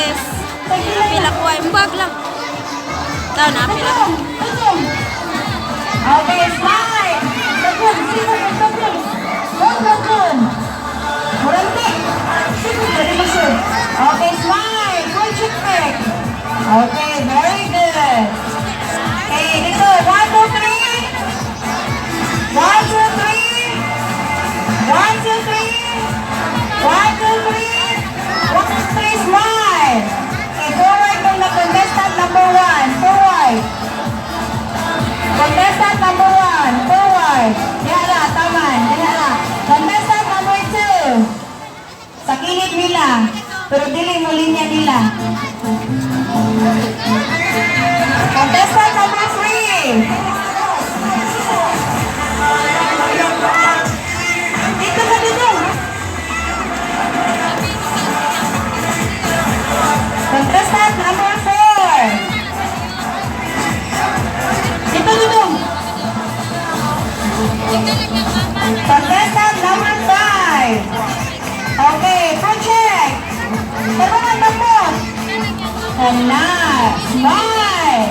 princess. Pila ko ay mbag lang. Tao na, pila ko. Okay, smile. Bakun, sino yung bakun? Bakun. Murante. Sino yung bakun? Okay, smile. Good check. Okay, very good. Okay, dito. 1, 2, 3. 1, 2, 3. 1, 2, 3. 1, 2, 3. 1, 2, 3, smile. Okay, forward mong na contestant number 1. Forward. Contestant number 1, forward. Yara, taman. Yara. Contestant number 2. Sa kilid nila. Pero dili mo linya nila. Contestant number 3. Dito ka dito. Contestant number 4. Dito dito. Contestant number 5. Okay, project. Tulungan mo po. Cannot. Smile.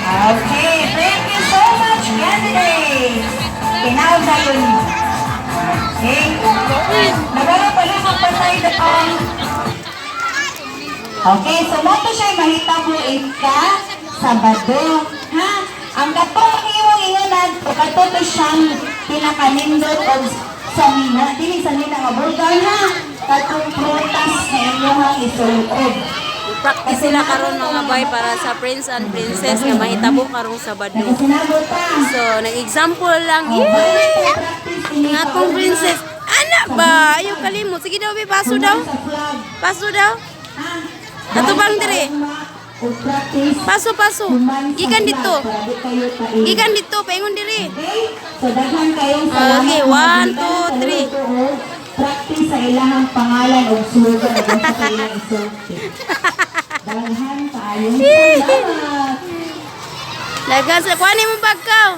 Okay, thank you so much, candidates. Kinaw na yun. Okay. Nagano pala magpatay doon. Okay, so mo to siya mahitabo ka Sabado. Ha? Ang katong iwang inganan, katoto siyang pinakanindot o samina. Dili samina nga burgan ha. Katong prutas na inyong isulod. Practice sila karon mga bay para sa prince and princess nga mahitabo karong Sabado. So, nag-example lang. Yay! Nga akong princess. Anak ba? Ayaw kalimot. Sige daw, be. Paso daw. Paso daw. Tatubang dire. Paso, paso. Gikan dito. Gikan dito. Paingon dire. Okay, 1, 2, 3. Practice sa ilahang pangalan o slogan o sa kailang isulti. Dalhan sa ayong salamat. Lagan sa kuhanin mo bag ka.